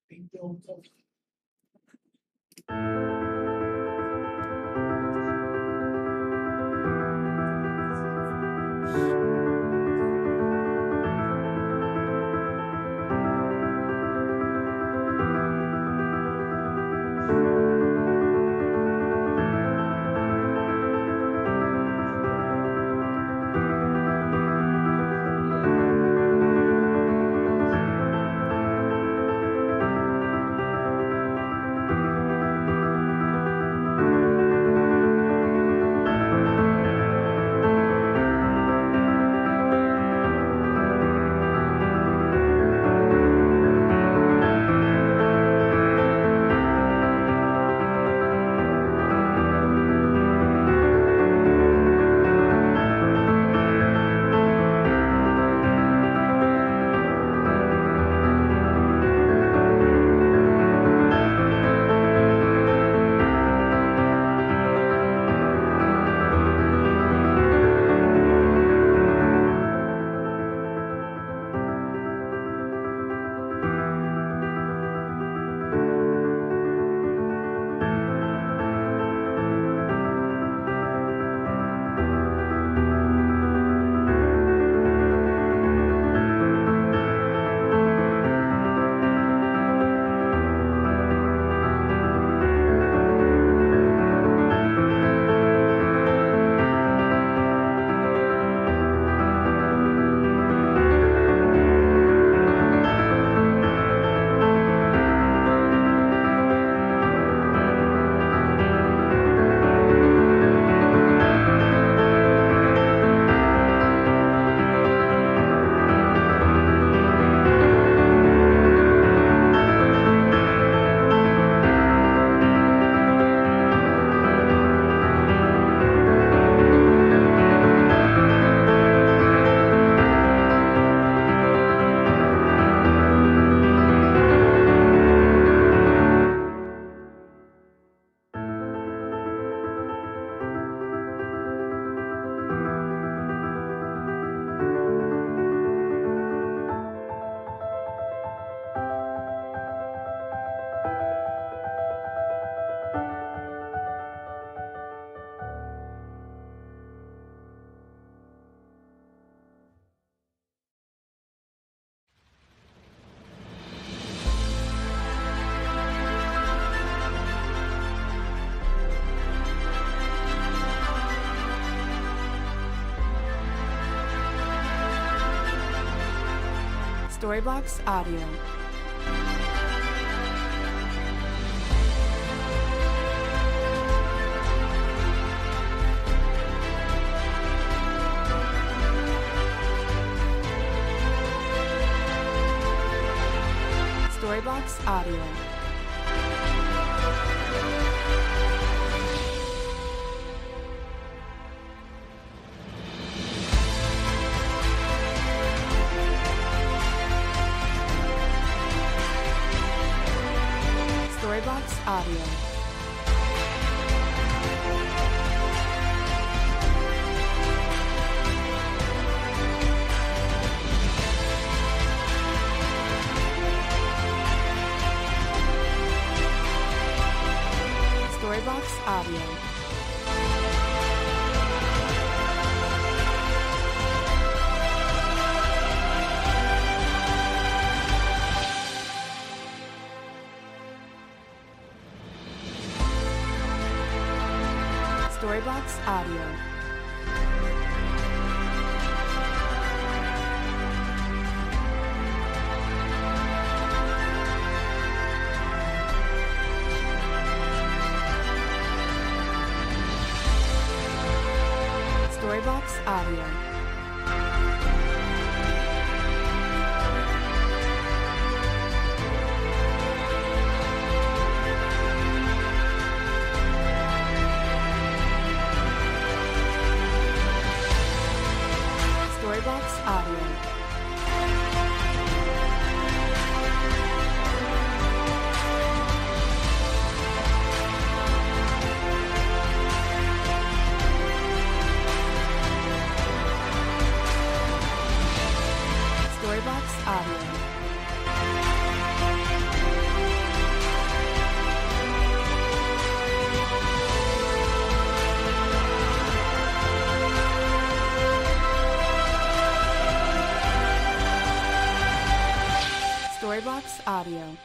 being built of. Storyblocks Audio. Storyblocks Audio. Storyblocks Audio. Storyblocks Audio. Storyblocks Audio. Storyblocks Audio. Storyblocks Audio. Rocks Audio.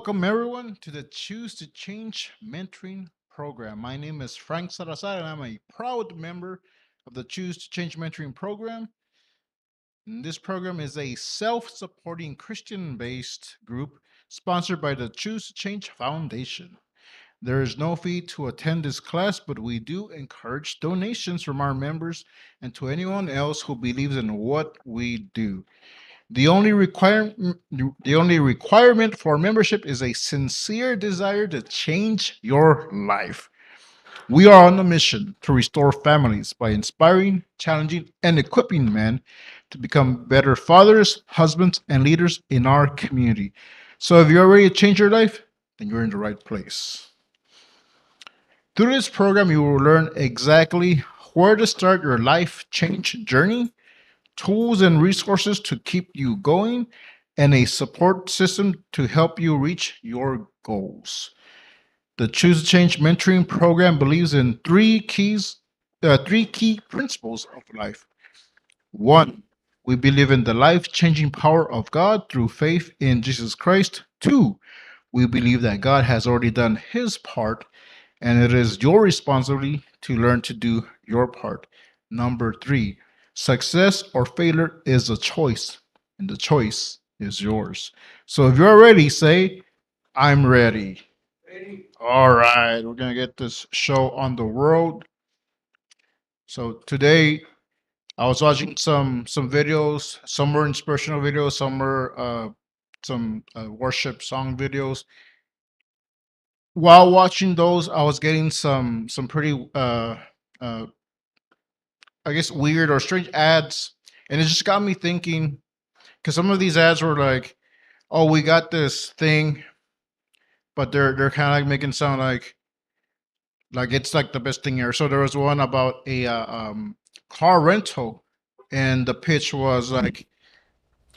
welcome everyone to the Choose to Change Mentoring Program. My name is Frank Salazar, and I'm a proud member of the Choose to Change Mentoring Program. And this program is a self supporting Christian based group sponsored by the Choose to Change Foundation. There is no fee to attend this class, but we do encourage donations from our members and to anyone else who believes in what we do. The only requirement for membership is a sincere desire to change your life. We are on a mission to restore families by inspiring, challenging, and equipping men to become better fathers, husbands, and leaders in our community. So if you're ready to change your life, then you're in the right place. Through this program, you will learn exactly where to start your life change journey, tools and resources to keep you going, and a support system to help you reach your goals. The Choose to Change mentoring program believes in three key principles of life. One, we believe in the life-changing power of God through faith in Jesus Christ. Two, we believe that God has already done his part and it is your responsibility to learn to do your part. Number three, success or failure is a choice, and the choice is yours. So if you're ready, say, I'm ready. All right, we're gonna get this show on the road. So today I was watching some videos. Some were inspirational videos, some were some worship song videos. While watching those, I was getting some pretty uh, I guess weird or strange ads, and it just got me thinking because some of these ads were like, "Oh, we got this thing," but they're kind of like making it sound like it's like the best thing ever. So there was one about a car rental, and the pitch was like,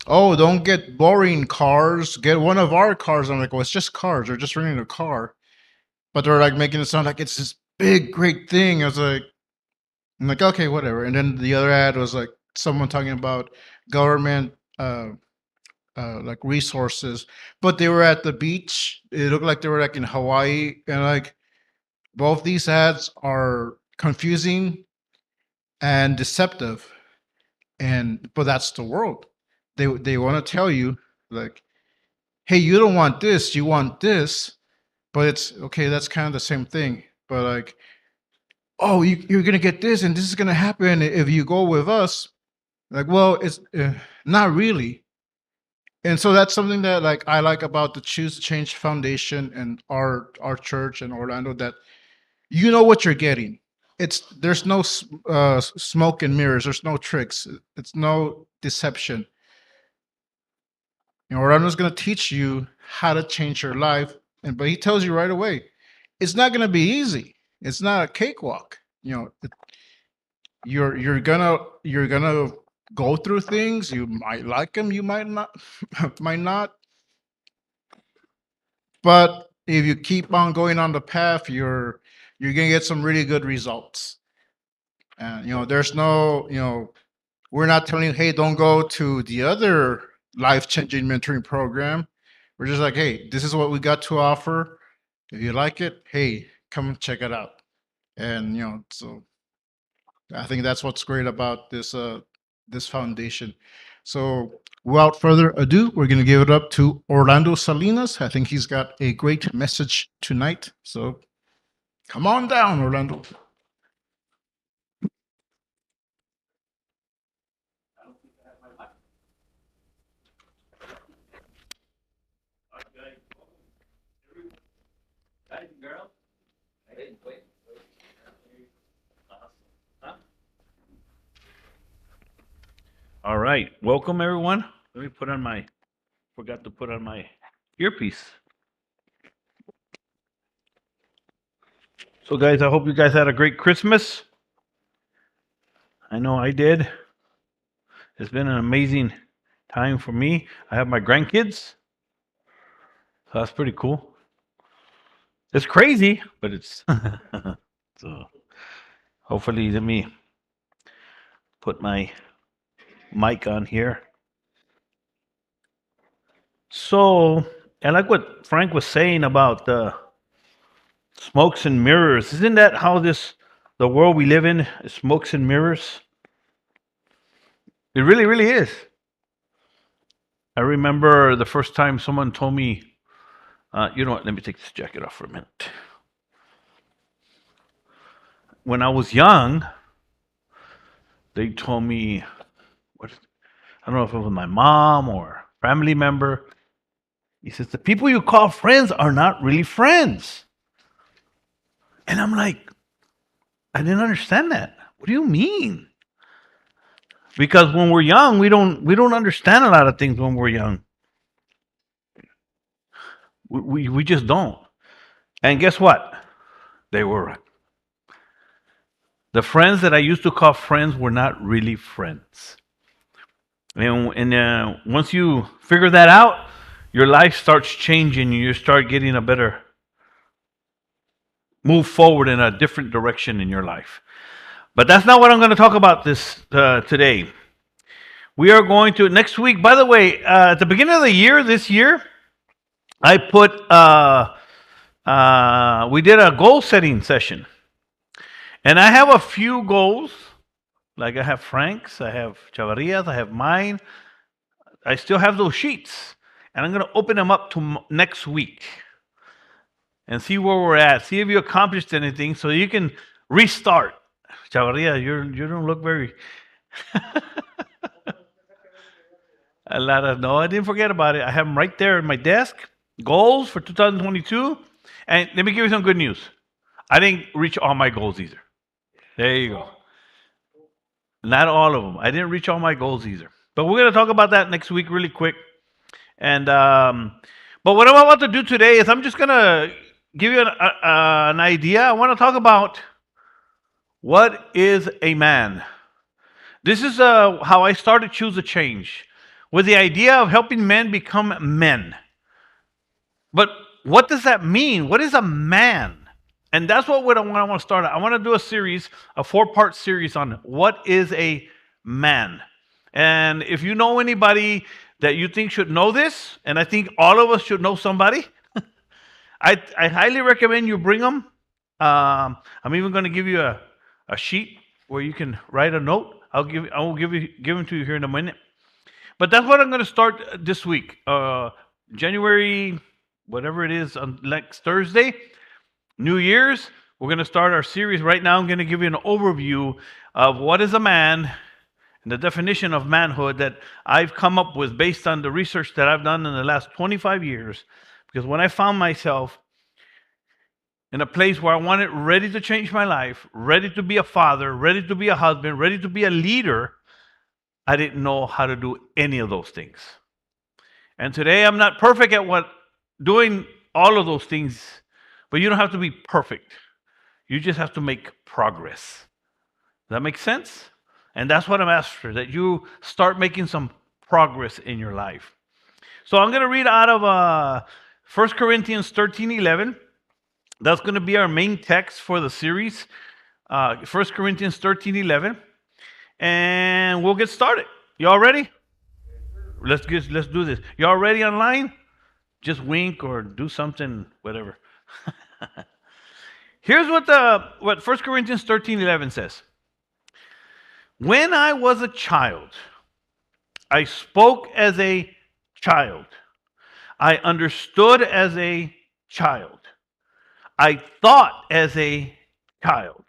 "Oh, don't get boring cars. Get one of our cars." I'm like, "Well, it's just cars. They're just renting a car," but they're like making it sound like it's this big, great thing. I'm like, okay, whatever. And then the other ad was like someone talking about government like resources, but they were at the beach. It looked like they were like in Hawaii, and like both these ads are confusing and deceptive. And but that's the world. They want to tell you like, hey, you don't want this, you want this, but it's okay. That's kind of the same thing. But like, oh, you're gonna get this, and this is gonna happen if you go with us. Like, well, it's not really. And so that's something that like I like about the Choose to Change Foundation and our church in Orlando, that you know what you're getting. It's there's no smoke and mirrors. There's no tricks. It's no deception. You know, Orlando's going to teach you how to change your life, and but he tells you right away, it's not going to be easy. It's not a cakewalk. You know, you're gonna go through things. You might like them. You might not. Might not. But if you keep on going on the path, you're gonna get some really good results. And there's no, we're not telling you, hey, don't go to the other life-changing mentoring program. We're just like, hey, this is what we got to offer. If you like it, hey, come check it out. And so I think that's what's great about this foundation. So without further ado, we're gonna give it up to Orlando Salinas. I think he's got a great message tonight. So come on down, Orlando. All right. Welcome, everyone. Let me forgot to put on my earpiece. So, guys, I hope you guys had a great Christmas. I know I did. It's been an amazing time for me. I have my grandkids. So that's pretty cool. It's crazy, but it's so hopefully let me put my mic on here. So I like what Frank was saying about the smokes and mirrors. Isn't that how the world we live in is smokes and mirrors? It really, really is. I remember the first time someone told me, you know what, let me take this jacket off for a minute. When I was young, they told me, what, I don't know if it was my mom or family member. He says, the people you call friends are not really friends. And I'm like, I didn't understand that. What do you mean? Because when we're young, we don't understand a lot of things when we're young. We just don't. And guess what? They were right. The friends that I used to call friends were not really friends. And once you figure that out, your life starts changing. You start getting a better move forward in a different direction in your life. But that's not what I'm going to talk about today. We are going to next week. By the way, at the beginning of the year, this year, I put we did a goal setting session, and I have a few goals. Like I have Frank's, I have Chavaria's, I have mine. I still have those sheets, and I'm going to open them up to next week and see where we're at. See if you accomplished anything, so you can restart. Chavaria, you don't look very. A lot of no, I didn't forget about it. I have them right there in my desk. Goals for 2022, and let me give you some good news. I didn't reach all my goals either. There you go. Not all of them. I didn't reach all my goals either. But we're going to talk about that next week really quick. And but what I'm about to do today is I'm just going to give you an idea. I want to talk about what is a man. This is how I started Choose a Change, with the idea of helping men become men. But what does that mean? What is a man? And that's what I want to start. I want to do a series, a 4-part series on what is a man. And if you know anybody that you think should know this, and I think all of us should know somebody, I highly recommend you bring them. I'm even going to give you a sheet where you can write a note. I will give them to you here in a minute. But that's what I'm going to start this week, January, whatever it is, on next Thursday. New Year's, we're going to start our series. Right now, I'm going to give you an overview of what is a man and the definition of manhood that I've come up with based on the research that I've done in the last 25 years. Because when I found myself in a place where I wanted ready to change my life, ready to be a father, ready to be a husband, ready to be a leader, I didn't know how to do any of those things. And today, I'm not perfect at doing all of those things. But you don't have to be perfect. You just have to make progress. Does that make sense? And that's what I'm after, that you start making some progress in your life. So I'm going to read out of 1 Corinthians 13:11. That's going to be our main text for the series. 1 Corinthians 13:11. And we'll get started. Y'all ready? Let's do this. Y'all ready online? Just wink or do something, whatever. Here's what 1 Corinthians 13:11 says. When I was a child, I spoke as a child. I understood as a child. I thought as a child.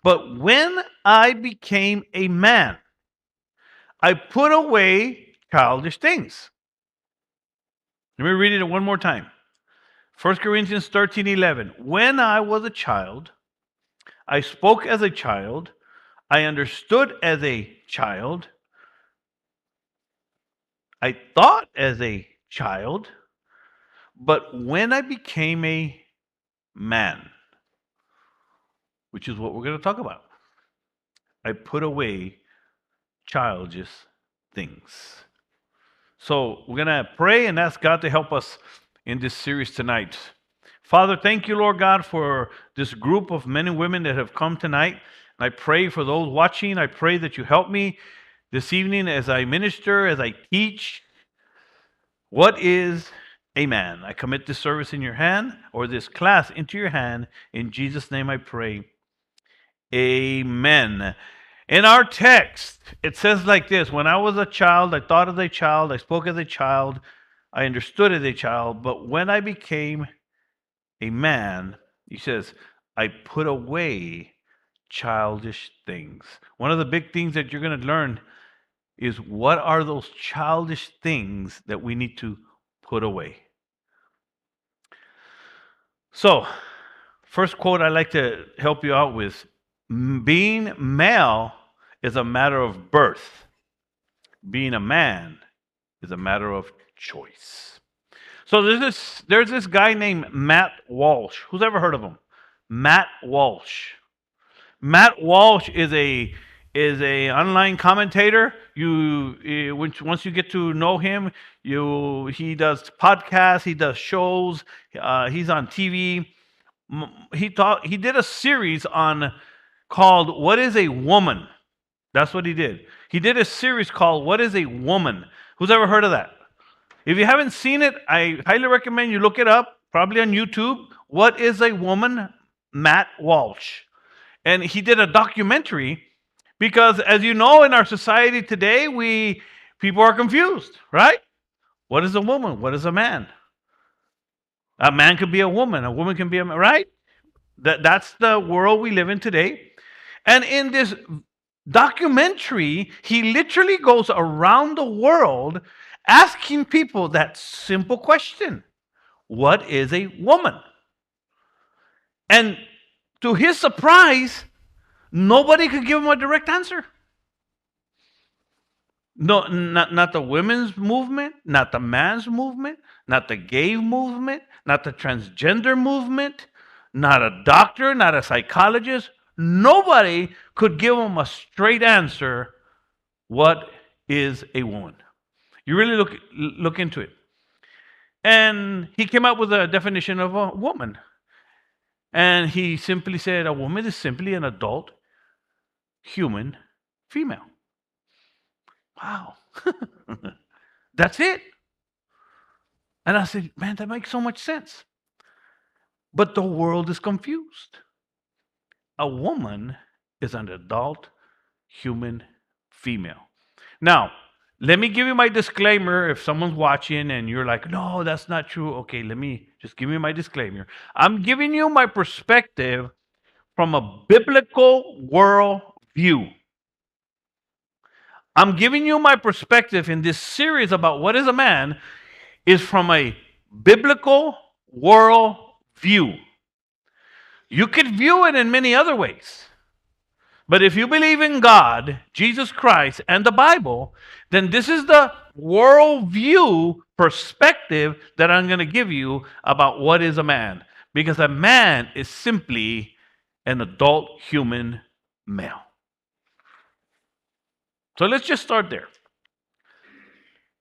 But when I became a man, I put away childish things. Let me read it one more time. 1 Corinthians 13:11. When I was a child, I spoke as a child. I understood as a child. I thought as a child. But when I became a man, which is what we're going to talk about, I put away childish things. So we're going to pray and ask God to help us in this series tonight. Father, thank you, Lord God, for this group of men and women that have come tonight. And I pray for those watching. I pray that you help me this evening as I minister, as I teach. What is Amen. I commit this service in your hand, or this class into your hand. In Jesus' name I pray. Amen. In our text, it says like this: when I was a child, I thought as a child, I spoke as a child, I understood as a child, but when I became a man, he says, I put away childish things. One of the big things that you're going to learn is what are those childish things that we need to put away. So, first quote I like to help you out with: being male is a matter of birth. Being a man is a matter of choice. So there's this guy named Matt Walsh. Who's ever heard of him? Matt Walsh. Matt Walsh is a online commentator. Once you get to know him, he does podcasts, he does shows, he's on TV. He did a series called "What Is a Woman?" That's what he did. He did a series called "What Is a Woman?" Who's ever heard of that? If you haven't seen it, I highly recommend you look it up, probably on YouTube. What is a woman? Matt Walsh. And he did a documentary because, as you know, in our society today, people are confused, right? What is a woman? What is a man? A man could be a woman can be a man, right? That's the world we live in today. And in this documentary, he literally goes around the world asking people that simple question: what is a woman? And to his surprise, nobody could give him a direct answer. No, not the women's movement, not the man's movement, not the gay movement, not the transgender movement, not a doctor, not a psychologist. Nobody could give him a straight answer. What is a woman? You really look into it. And he came up with a definition of a woman. And he simply said, a woman is simply an adult human female. Wow. That's it. And I said, man, that makes so much sense. But the world is confused. A woman is an adult human female. Now, let me give you my disclaimer. If someone's watching and you're like, no, that's not true. Okay, let me just give you my disclaimer. I'm giving you my perspective from a biblical world view. I'm giving you my perspective in this series about what is a man is from a biblical world view. You could view it in many other ways. But if you believe in God, Jesus Christ, and the Bible, then this is the worldview perspective that I'm going to give you about what is a man. Because a man is simply an adult human male. So let's just start there.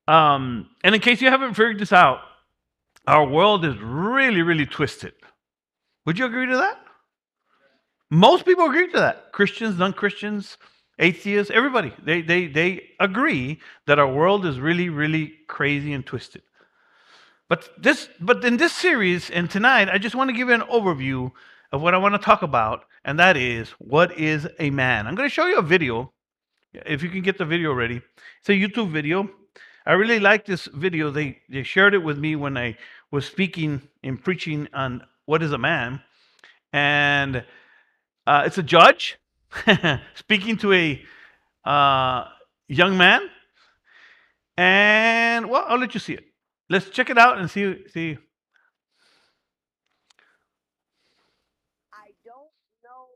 And in case you haven't figured this out, our world is really, really twisted. Would you agree to that? Most people agree to that. Christians, non-Christians, atheists, everybody. They agree that our world is really, really crazy and twisted. But in this series and tonight, I just want to give you an overview of what I want to talk about, and that is, what is a man? I'm going to show you a video, if you can get the video ready. It's a YouTube video. I really like this video. They shared it with me when I was speaking and preaching on what is a man. And it's a judge speaking to a young man. And, well, I'll let you see it. Let's check it out and see. I don't know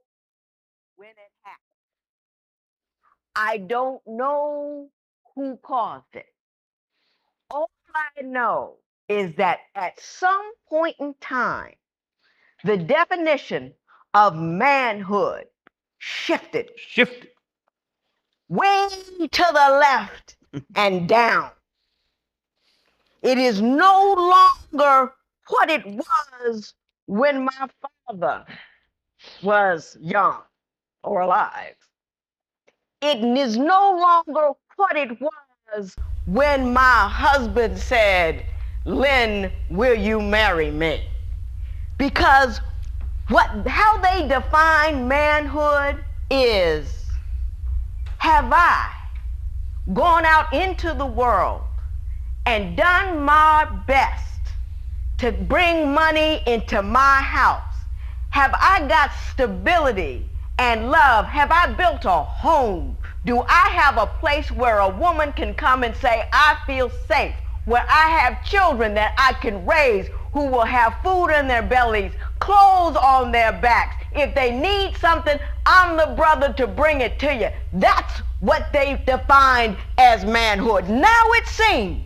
when it happened. I don't know who caused it. All I know is that at some point in time, the definition of manhood shifted way to the left and down. It is no longer what it was when my father was young or alive. It is no longer what it was when my husband said, Lynn, will you marry me? Because how they define manhood is, have I gone out into the world and done my best to bring money into my house? Have I got stability and love? Have I built a home? Do I have a place where a woman can come and say, I feel safe, where I have children that I can raise who will have food in their bellies, clothes on their backs? If they need something, I'm the brother to bring it to you. That's what they've defined as manhood. Now it seems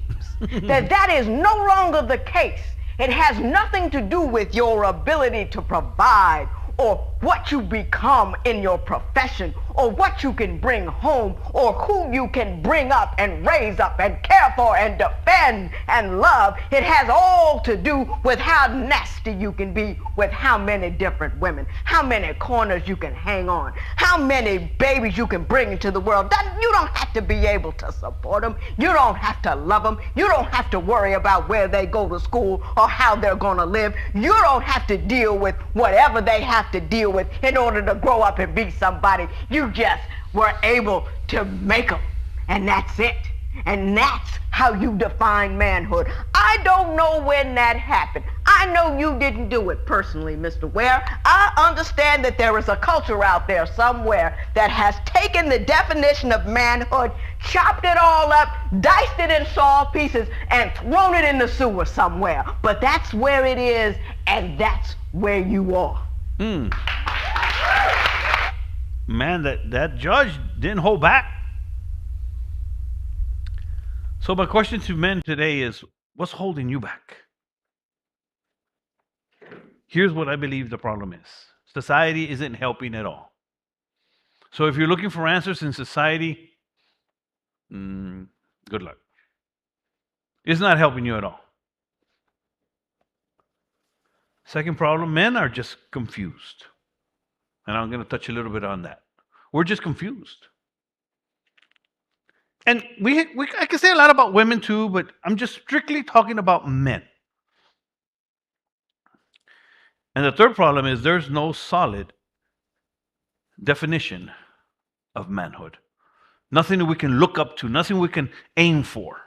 that is no longer the case. It has nothing to do with your ability to provide or what you become in your profession or what you can bring home or who you can bring up and raise up and care for and defend and love. It has all to do with how nasty you can be with how many different women, how many corners you can hang on, how many babies you can bring into the world. You don't have to be able to support them. You don't have to love them. You don't have to worry about where they go to school or how they're going to live. You don't have to deal with whatever they have to deal with in order to grow up and be somebody. You just were able to make them, and that's it. And that's how you define manhood. I don't know when that happened. I know you didn't do it personally, Mr. Ware. I understand that there is a culture out there somewhere that has taken the definition of manhood, chopped it all up, diced it in small pieces, and thrown it in the sewer somewhere. But that's where it is, and that's where you are. Man, that judge didn't hold back. So my question to men today is, what's holding you back? Here's what I believe the problem is. Society isn't helping at all. So if you're looking for answers in society, good luck. It's not helping you at all. Second problem, men are just confused. And I'm going to touch a little bit on that. We're just confused. And I can say a lot about women too, but I'm just strictly talking about men. And the third problem is there's no solid definition of manhood. Nothing that we can look up to, nothing we can aim for.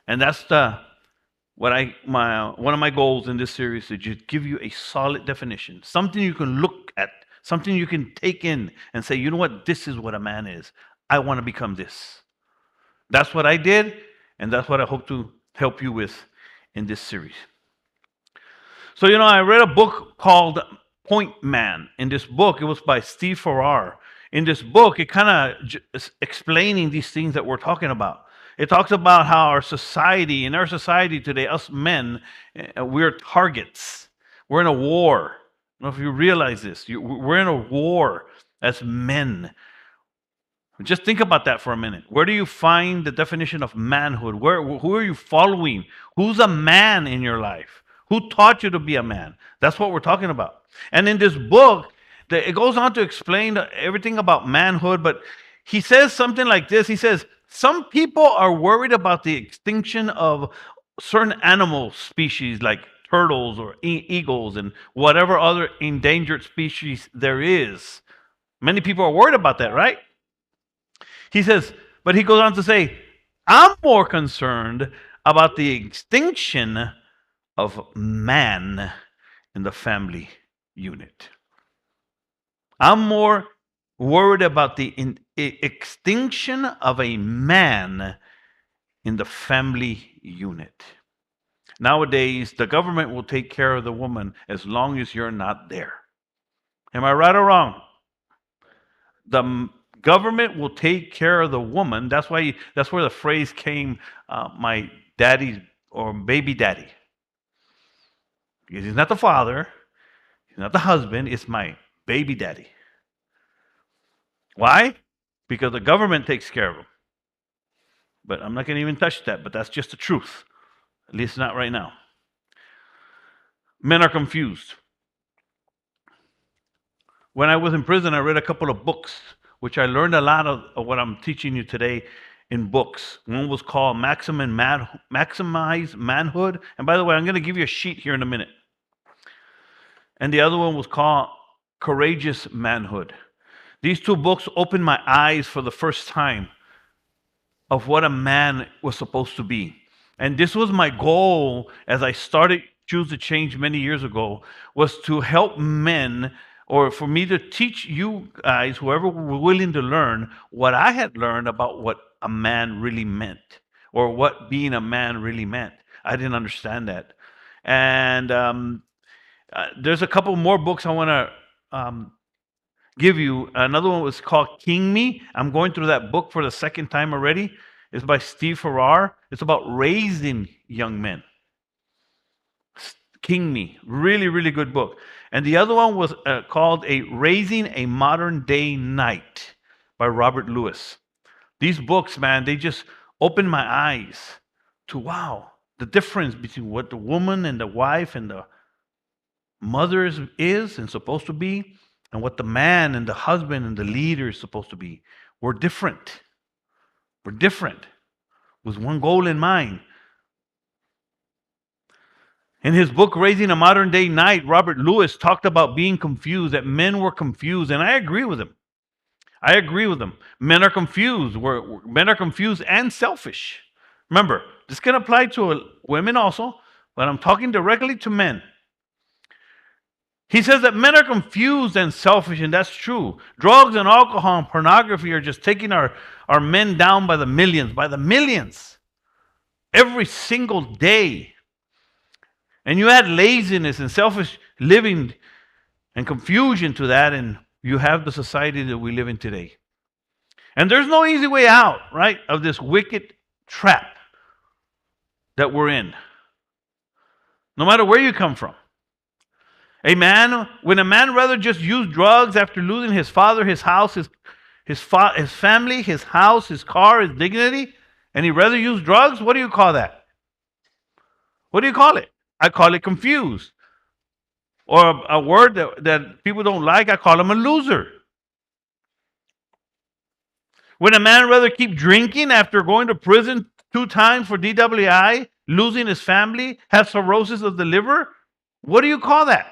And that's one of my goals in this series is to just give you a solid definition, something you can look at, something you can take in and say, you know what, this is what a man is. I want to become this. That's what I did, and that's what I hope to help you with in this series. So, I read a book called Point Man. In this book, it was by Steve Farrar. In this book, it kind of is explaining these things that we're talking about. It talks about how in our society today, us men, we're targets. We're in a war. I don't know if you realize this. We're in a war as men. Just think about that for a minute. Where do you find the definition of manhood? Who are you following? Who's a man in your life? Who taught you to be a man? That's what we're talking about. And in this book, it goes on to explain everything about manhood, but he says something like this. He says, some people are worried about the extinction of certain animal species like turtles or eagles and whatever other endangered species there is. Many people are worried about that, right? He says, but he goes on to say, I'm more concerned about the extinction of man in the family unit. I'm more worried about the extinction of a man in the family unit. Nowadays, the government will take care of the woman as long as you're not there. Am I right or wrong? The government will take care of the woman. That's where the phrase came, my daddy or baby daddy. Because he's not the father, he's not the husband, it's my baby daddy. Why? Because the government takes care of him. But I'm not going to even touch that, but that's just the truth. At least not right now. Men are confused. When I was in prison, I read a couple of books, which I learned a lot of what I'm teaching you today. in books. One was called Maximize Manhood. And by the way, I'm going to give you a sheet here in a minute. And the other one was called Courageous Manhood. These two books opened my eyes for the first time of what a man was supposed to be. And this was my goal as I started Choose to Change many years ago, was to help men, or for me to teach you guys, whoever were willing to learn, what I had learned about what a man really meant, or what being a man really meant. I didn't understand that. And there's a couple more books I want to give you. Another one was called King Me. I'm going through that book for the second time already. It's by Steve Farrar. It's about raising young men. King Me, really, really good book. And the other one was called Raising a Modern Day Knight by Robert Lewis. These books, man, they just opened my eyes to, wow, the difference between what the woman and the wife and the mother is and supposed to be, and what the man and the husband and the leader is supposed to be. We're different. We're different with one goal in mind. In his book, Raising a Modern Day Knight, Robert Lewis talked about being confused, that men were confused, and I agree with him. I agree with him. Men are confused. Men are confused and selfish. Remember, this can apply to women also, but I'm talking directly to men. He says that men are confused and selfish, and that's true. Drugs and alcohol and pornography are just taking our men down by the millions, every single day. And you add laziness and selfish living and confusion to that, and you have the society that we live in today. And there's no easy way out, right, of this wicked trap that we're in, no matter where you come from. When a man rather just use drugs after losing his father, his house, his family, his house, his car, his dignity, and he rather use drugs, what do you call that? What do you call it? I call it confused. Or a word that people don't like, I call him a loser. When a man rather keep drinking after going to prison 2 times for DWI, losing his family, have cirrhosis of the liver, what do you call that?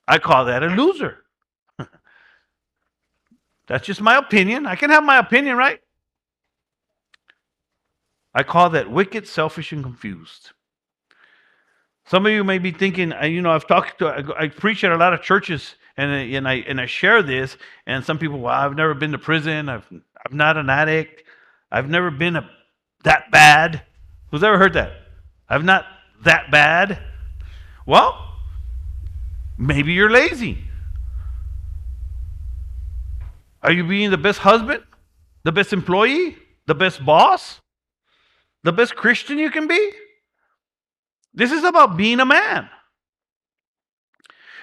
I call that a loser. That's just my opinion. I can have my opinion, right? I call that wicked, selfish, and confused. Some of you may be thinking, I preach at a lot of churches, and I share this, and some people, well, I've never been to prison. I'm not an addict. I've never been that bad. Who's ever heard that? I'm not that bad. Well, maybe you're lazy. Are you being the best husband, the best employee, the best boss, the best Christian you can be? This is about being a man.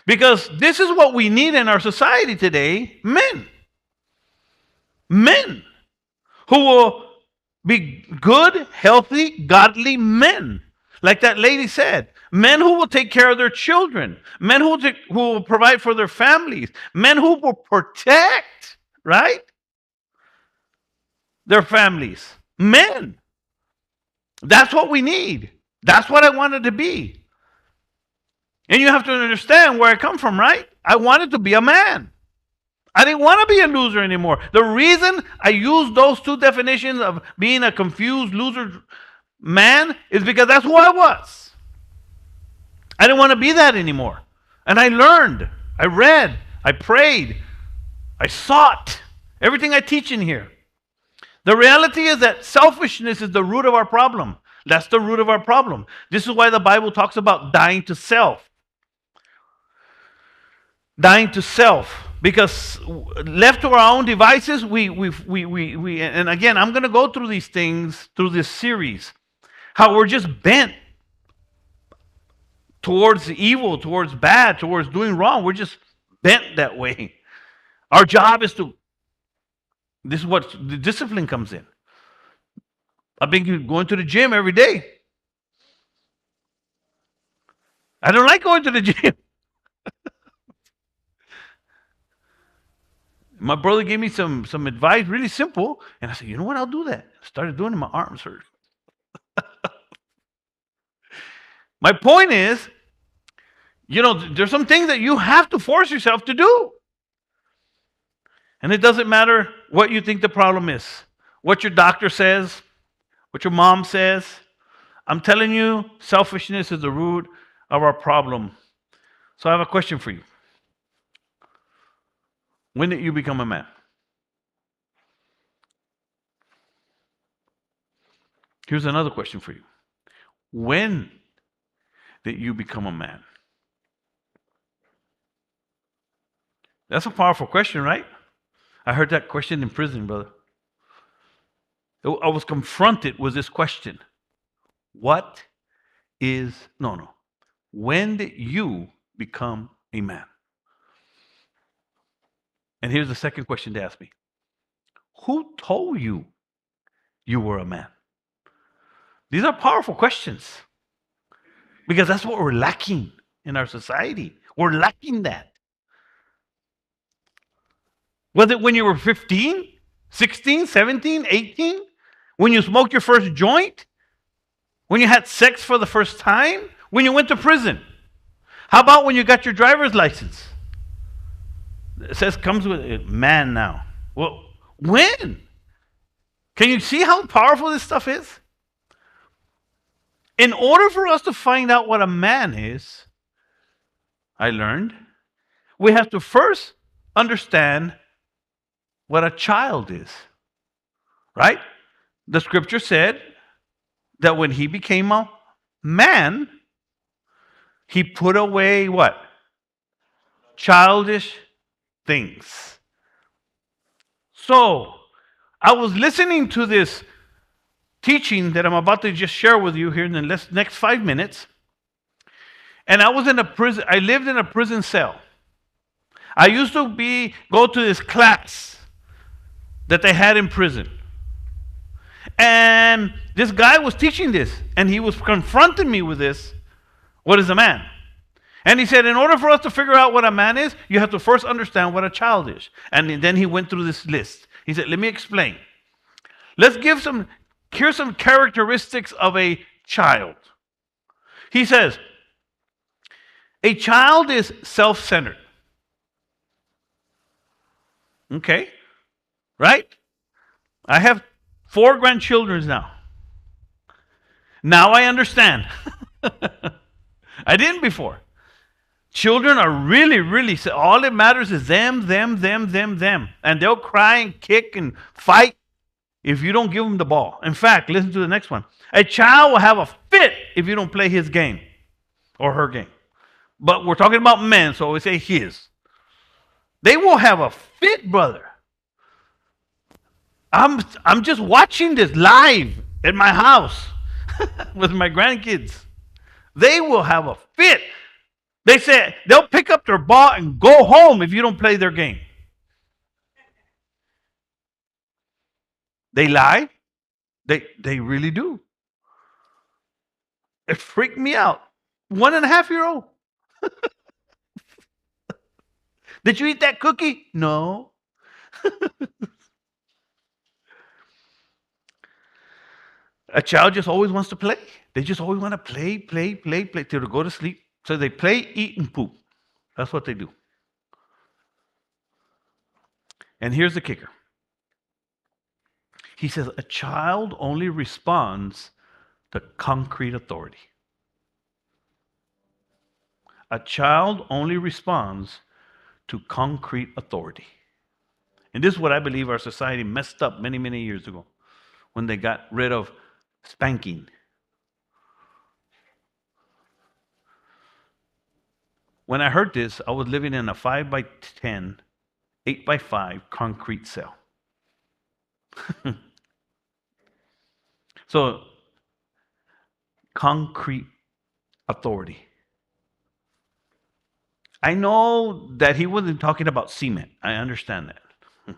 Because this is what we need in our society today, men. Men who will be good, healthy, godly men. Like that lady said, men who will take care of their children, men who will provide for their families, men who will protect, right, their families. Men. That's what we need. That's what I wanted to be. And you have to understand where I come from, right? I wanted to be a man. I didn't want to be a loser anymore. The reason I used those 2 definitions of being a confused loser man is because that's who I was. I didn't want to be that anymore. And I learned, I read, I prayed, I sought everything I teach in here. The reality is that selfishness is the root of our problem. That's the root of our problem. This is why the Bible talks about dying to self. Dying to self. Because left to our own devices, we and again, I'm going to go through these things through this series. How we're just bent towards evil, towards bad, towards doing wrong. We're just bent that way. Our job is this is what the discipline comes in. I've been going to the gym every day. I don't like going to the gym. My brother gave me some advice, really simple, and I said, you know what? I'll do that. I started doing it. My arms hurt. My point is, there's some things that you have to force yourself to do. And it doesn't matter what you think the problem is, what your doctor says, what your mom says. I'm telling you, selfishness is the root of our problem. So I have a question for you. When did you become a man? Here's another question for you. When did you become a man? That's a powerful question, right? I heard that question in prison, brother. I was confronted with this question. When did you become a man? And here's the second question to ask me. Who told you you were a man? These are powerful questions because that's what we're lacking in our society. We're lacking that. Was it when you were 15, 16, 17, 18? When you smoked your first joint? When you had sex for the first time? When you went to prison? How about when you got your driver's license? It says comes with a man now. Well, when? Can you see how powerful this stuff is? In order for us to find out what a man is, I learned, we have to first understand what a child is. Right? The scripture said that when he became a man, he put away what? Childish things. So, I was listening to this teaching that I'm about to just share with you here in the next 5 minutes. And I was in a prison. I lived in a prison cell. I used to go to this class that they had in prison. And this guy was teaching this, and he was confronting me with this. What is a man? And he said, in order for us to figure out what a man is, you have to first understand what a child is. And then he went through this list. He said, let me explain. Here's some characteristics of a child. He says, a child is self-centered. Okay, right? I have 4 grandchildren now. Now I understand. I didn't before. Children are really, all that matters is them. And they'll cry and kick and fight if you don't give them the ball. In fact, listen to the next one. A child will have a fit if you don't play his game or her game. But we're talking about men, so we say his. They will have a fit, brother. I'm just watching this live at my house with my grandkids. They will have a fit. They say they'll pick up their ball and go home if you don't play their game. They lie. They really do. It freaked me out. 1.5-year-old. Did you eat that cookie? No. A child just always wants to play. They just always want to play till they go to sleep. So they play, eat, and poop. That's what they do. And here's the kicker. He says, a child only responds to concrete authority. A child only responds to concrete authority. And this is what I believe our society messed up many, many years ago when they got rid of spanking. When I heard this, I was living in a 5x10, 8x5 concrete cell. So, concrete authority. I know that he wasn't talking about cement. I understand that.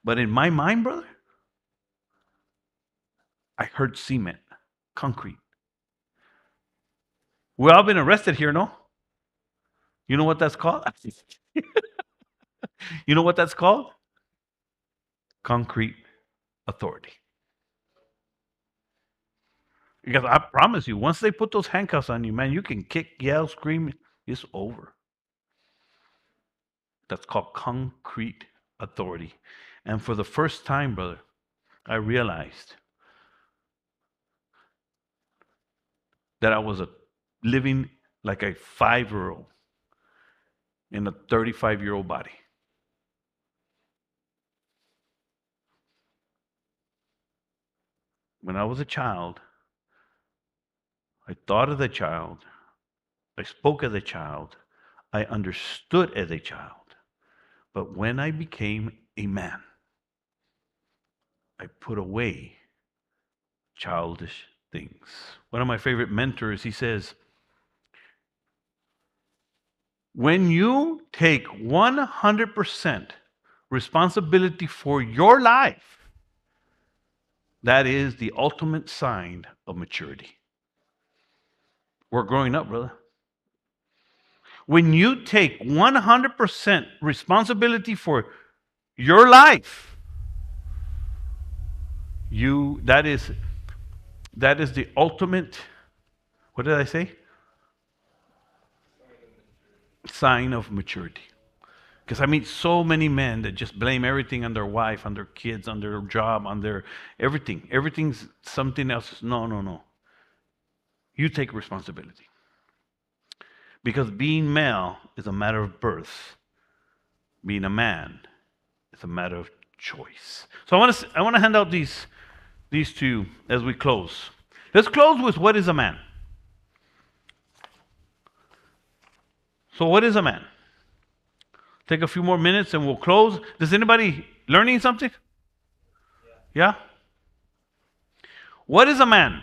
But in my mind, brother, I heard cement, concrete. We've all been arrested here, no? You know what that's called? You know what that's called? concrete authority. Because I promise you, once they put those handcuffs on you, man, you can kick, yell, scream. It's over. That's called concrete authority. And for the first time, brother, I realized that I was living like a 5-year-old in a 35-year-old body. When I was a child, I thought as a child, I spoke as a child, I understood as a child. But when I became a man, I put away childish things. One of my favorite mentors, he says, when you take 100% responsibility for your life, that is the ultimate sign of maturity. We're growing up, brother. When you take 100% responsibility for your life, that is the ultimate, what did I say? Sign of maturity. Because I meet so many men that just blame everything on their wife, on their kids, on their job, on their everything. Everything's something else. No. You take responsibility. Because being male is a matter of birth. Being a man is a matter of choice. So I want to hand out these two as we close. Let's close with what is a man. So what is a man? Take a few more minutes and we'll close. Does anybody learning something? Yeah? What is a man?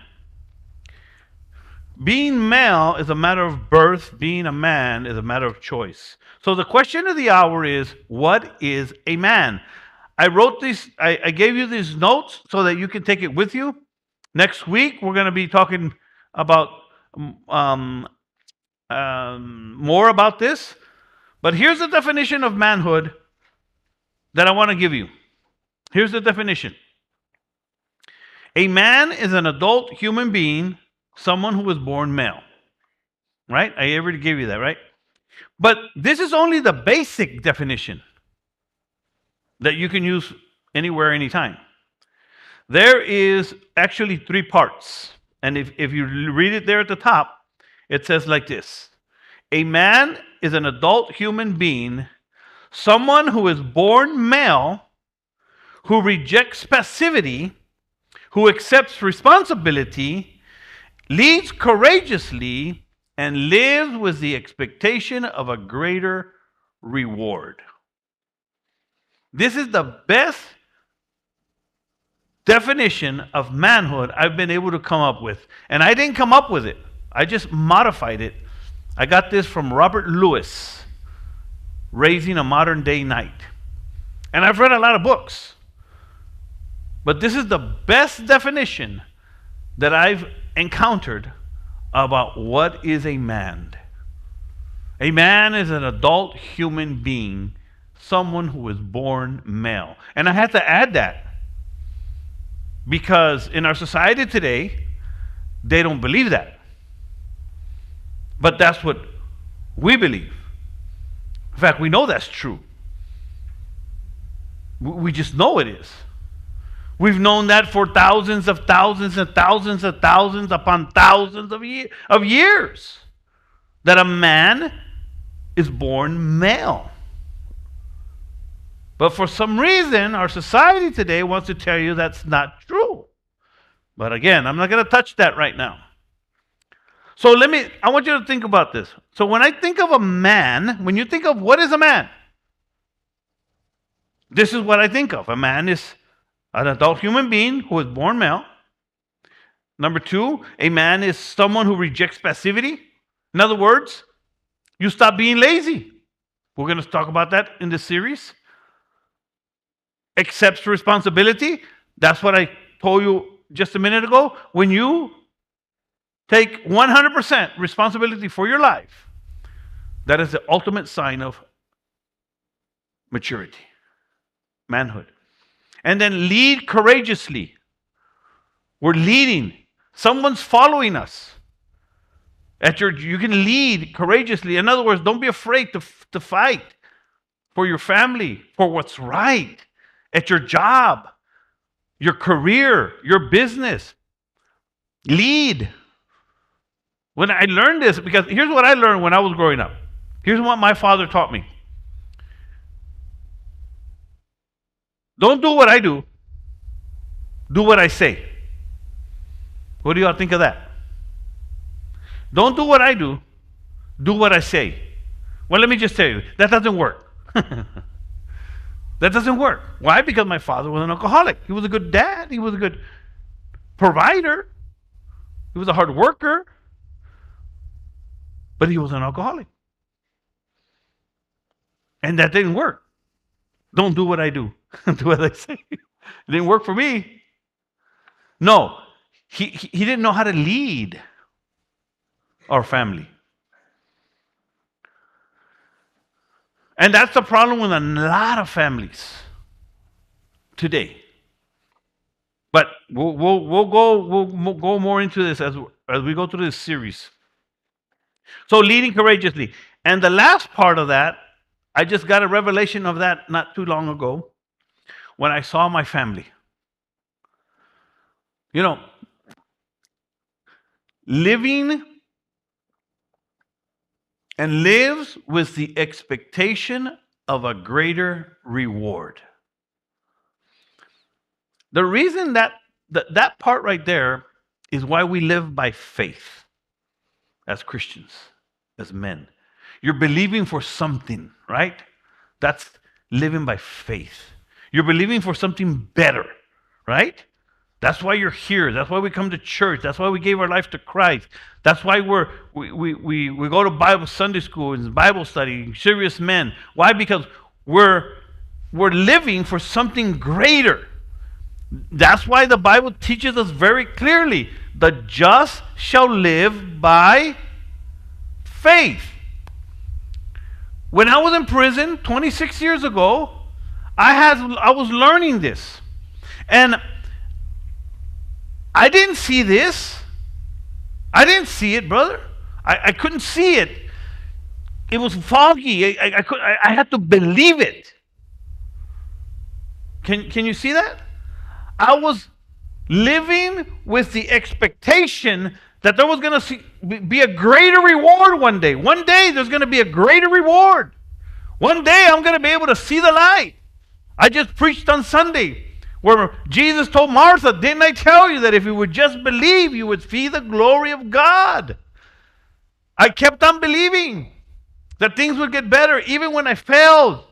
Being male is a matter of birth. Being a man is a matter of choice. So the question of the hour is, what is a man? I wrote these, I gave you these notes so that you can take it with you. Next week, we're going to be talking about more about this. But here's the definition of manhood that I want to give you. Here's the definition. A man is an adult human being, someone who was born male. Right? I already gave you that, right? But this is only the basic definition that you can use anywhere, anytime. There is actually 3 parts. And if you read it there at the top, it says like this. A man is an adult human being, someone who is born male, who rejects passivity, who accepts responsibility, leads courageously, and lives with the expectation of a greater reward. This is the best definition of manhood I've been able to come up with. And I didn't come up with it. I just modified it. I got this from Robert Lewis, Raising a Modern Day Knight. And I've read a lot of books. But this is the best definition that I've encountered about what is a man. A man is an adult human being, someone who is born male. And I had to add that because in our society today, they don't believe that. But that's what we believe. In fact, we know that's true. We just know it is. We've known that for thousands of thousands and thousands of thousands upon thousands of years. That a man is born male. But for some reason, our society today wants to tell you that's not true. But again, I'm not going to touch that right now. So I want you to think about this. So when I think of a man, when you think of what is a man, this is what I think of. A man is an adult human being who is born male. Number 2, a man is someone who rejects passivity. In other words, you stop being lazy. We're going to talk about that in this series. Accepts responsibility. That's what I told you just a minute ago. When you take 100% responsibility for your life, that is the ultimate sign of maturity, manhood. And then lead courageously. We're leading. Someone's following us. You can lead courageously. In other words, don't be afraid to fight for your family, for what's right, at your job, your career, your business. Lead. When I learned this, because here's what I learned when I was growing up. Here's what my father taught me. Don't do what I do. Do what I say. What do y'all think of that? Don't do what I do. Do what I say. Well, let me just tell you, that doesn't work. That doesn't work. Why? Because my father was an alcoholic. He was a good dad. He was a good provider. He was a hard worker. But he was an alcoholic. And that didn't work. Don't do what I do. Do what I say. It didn't work for me. No. He didn't know how to lead our family. And that's the problem with a lot of families today. But we'll go more into this as we go through this series. So leading courageously. And the last part of that, I just got a revelation of that not too long ago when I saw my family. You know, living and lives with the expectation of a greater reward. The reason that part right there is why we live by faith as Christians, as men. You're believing for something, right? That's living by faith. You're believing for something better, right? That's why you're here. That's why we come to church. That's why we gave our life to Christ. That's why we go to Bible Sunday school and Bible study, serious men. Why? Because we're living for something greater. That's why the Bible teaches us very clearly, the just shall live by faith. When I was in prison 26 years ago, I was learning this. And I didn't see this. I didn't see it, brother. I couldn't see it. It was foggy. I had to believe it. Can you see that? I was living with the expectation that there was going to be a greater reward one day. One day there's going to be a greater reward. One day I'm going to be able to see the light. I just preached on Sunday where Jesus told Martha, didn't I tell you that if you would just believe, you would see the glory of God? I kept on believing that things would get better even when I failed.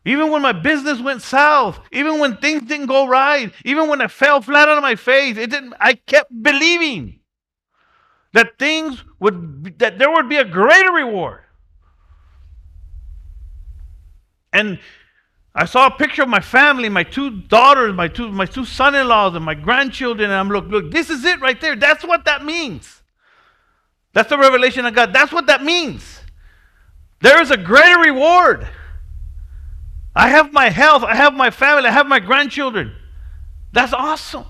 Even when my business went south, even when things didn't go right, even when I fell flat on my face, I kept believing that that there would be a greater reward. And I saw a picture of my family, my two daughters, my two son-in-laws, and my grandchildren, and I'm look, this is it right there. That's what that means. That's the revelation I got. That's what that means. There is a greater reward. I have my health, I have my family, I have my grandchildren. That's awesome.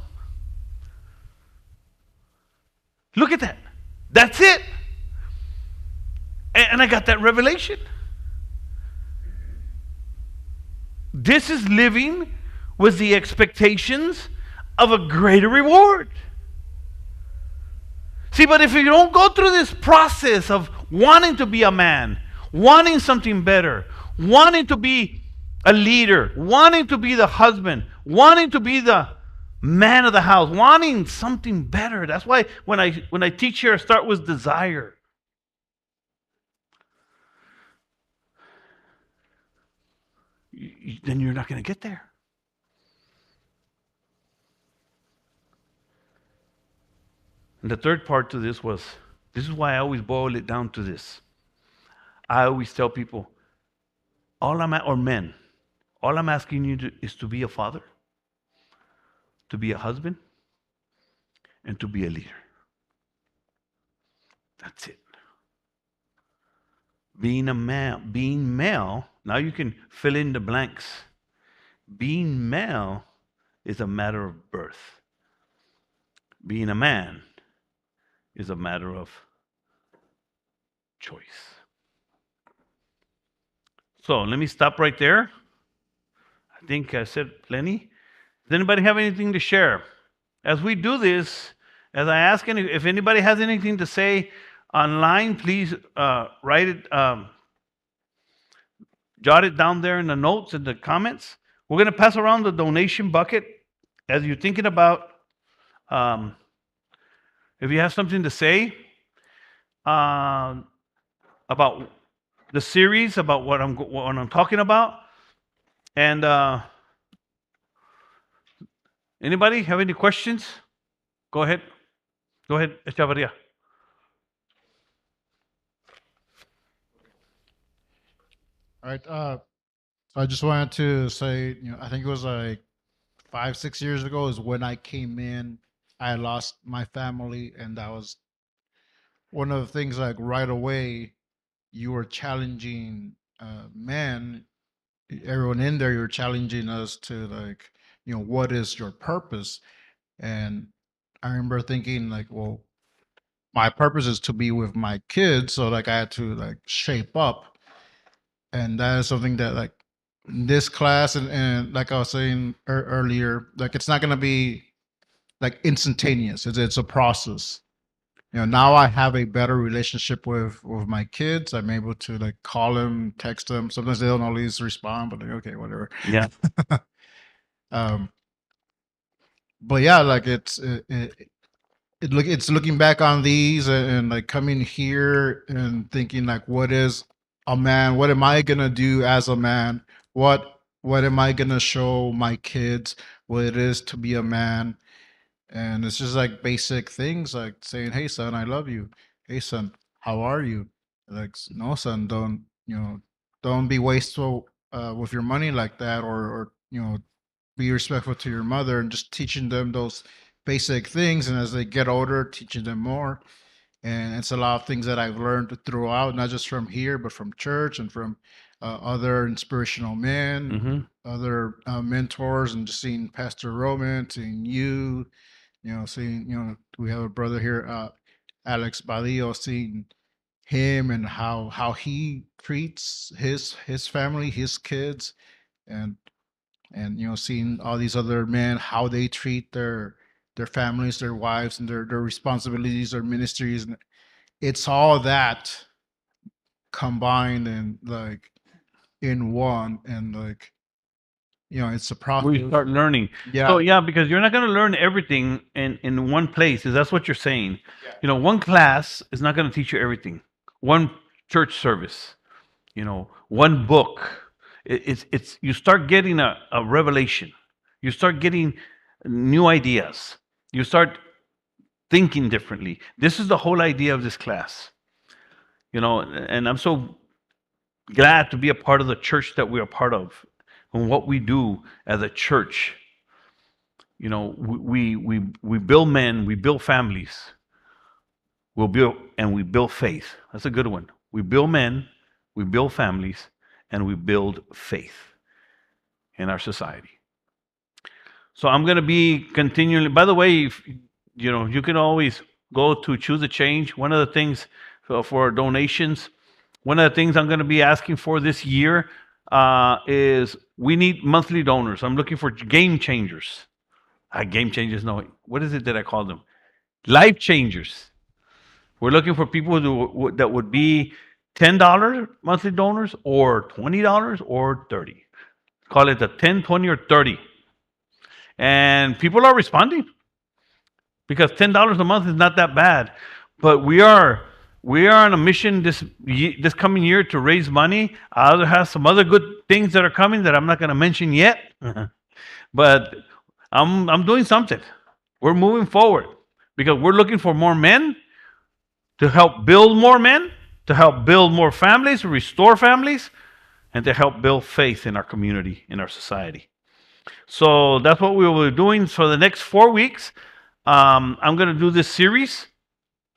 Look at that. That's it. And I got that revelation. This is living with the expectations of a greater reward. See, but if you don't go through this process of wanting to be a man, wanting something better, wanting to be a leader, wanting to be the husband, wanting to be the man of the house, wanting something better. That's why when I teach here, I start with desire. Then you're not going to get there. And the third part to this is why I always boil it down to this. I always tell people, all I'm asking you is to be a father, to be a husband, and to be a leader. That's it. Being male, now you can fill in the blanks. Being male is a matter of birth. Being a man is a matter of choice. So let me stop right there. I think I said plenty. Does anybody have anything to share? As we do this, as I ask if anybody has anything to say online, please write it, jot it down there in the notes and the comments. We're going to pass around the donation bucket as you're thinking about. If you have something to say about the series, about what I'm talking about, and anybody have any questions? Go ahead. Go ahead, Echavarria. All right. So I just wanted to say, I think it was like 5, 6 years ago is when I came in. I lost my family, and that was one of the things. Like right away, you were challenging men, everyone in there. You're challenging us to like, what is your purpose? And I remember thinking like, well, my purpose is to be with my kids, so like I had to like shape up, and that is something that like this class and like I was saying earlier, like it's not going to be like instantaneous. It's a process. Now I have a better relationship with my kids. I'm able to like call them, text them. Sometimes they don't always respond, but like, okay, whatever. Yeah. um, but yeah, like it's looking back on these and like coming here and thinking like, what is a man? What am I gonna do as a man? What am I gonna show my kids what it is to be a man? And it's just like basic things like saying, "Hey son, I love you. Hey son, how are you?" Like, no son, don't be wasteful with your money like that, or be respectful to your mother, and just teaching them those basic things. And as they get older, teaching them more. And it's a lot of things that I've learned throughout, not just from here, but from church and from other inspirational men, Mm-hmm. other mentors, and just seeing Pastor Roman, seeing you, seeing, we have a brother here, Alex Badillo, seeing him and how he treats his family, his kids, and seeing all these other men, how they treat their families, their wives, and their responsibilities, their ministries, and it's all that combined and like in one, and like it's a process. We start learning. Yeah. So yeah, because you're not going to learn everything in one place. Is that's what you're saying? Yeah. One class is not going to teach you everything. One church service, one book. It's you start getting a revelation. You start getting new ideas. You start thinking differently. This is the whole idea of this class. And I'm so glad to be a part of the church that we are part of and what we do as a church. We build men, we build families. We build faith. That's a good one. We build men, we build families, and we build faith in our society. So I'm going to be continually. By the way, if, you can always go to Choose a Change. One of the things for donations, one of the things I'm going to be asking for this year is we need monthly donors. I'm looking for game changers. Game changers, no. What is it that I call them? Life changers. We're looking for people that would be $10 monthly donors or $20 or $30. Call it the 10, 20, or 30. And people are responding because $10 a month is not that bad. But we are on a mission this coming year to raise money. I also have some other good things that are coming that I'm not going to mention yet. But I'm doing something. We're moving forward because we're looking for more men to help build more men, to help build more families, restore families, and to help build faith in our community, in our society. So that's what we will be doing for the next 4 weeks. I'm going to do this series.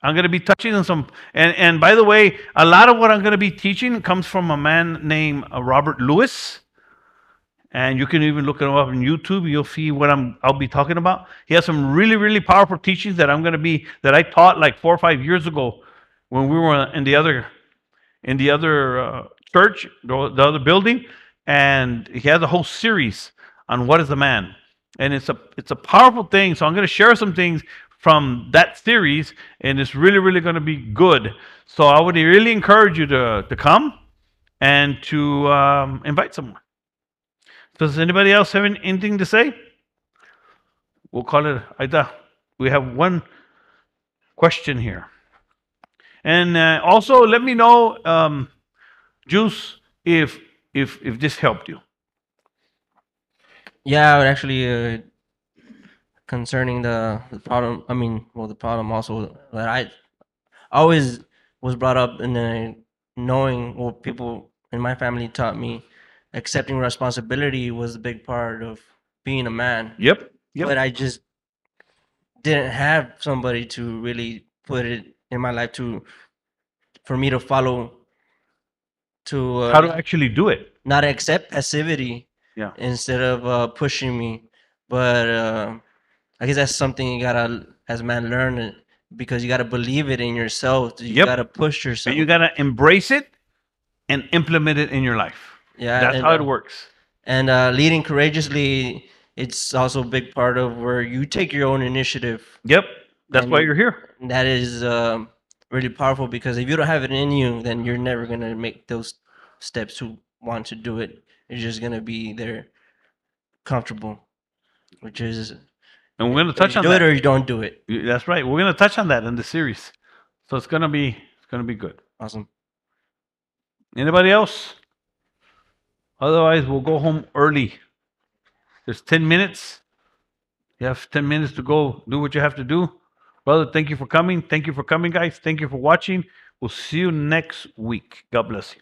I'm going to be touching on some, and by the way, a lot of what I'm going to be teaching comes from a man named Robert Lewis. and you can even look him up on YouTube. You'll see what I'll be talking about. He has some really, really powerful teachings that that I taught like 4 or 5 years ago when we were in the other church, the other building, and he has a whole series on what is a man, and it's a powerful thing. So I'm going to share some things from that series, and it's really, really going to be good. So I would really encourage you to come and to invite someone. Does anybody else have anything to say? We'll call it Aida. We have one question here. And also let me know, Juice, if this helped you. Yeah, I would actually concerning the problem. I mean, well, the problem also that I always was brought up in the knowing what people in my family taught me. Accepting responsibility was a big part of being a man. Yep. But I just didn't have somebody to really put it in my life for me to follow, to How to actually do it. not accept passivity. Yeah. Instead of pushing me. But I guess that's something you gotta, as a man, learn it, because you gotta believe it in yourself. You Yep. gotta push yourself. And you got to embrace it and implement it in your life. Yeah, That's and, how it works. And leading courageously, it's also a big part of where you take your own initiative. Yep. That's And why you're here. That is really powerful, because if you don't have it in you, then you're never gonna make those steps to want to do it. You're just gonna be there comfortable, which is, And we're going to touch you on do that. it or you don't do it. That's right. We're going to touch on that in the series. So it's going to be good. Awesome. Anybody else? Otherwise, we'll go home early. There's 10 minutes. You have 10 minutes to go do what you have to do. Brother, thank you for coming. Thank you for coming, guys. Thank you for watching. We'll see you next week. God bless you.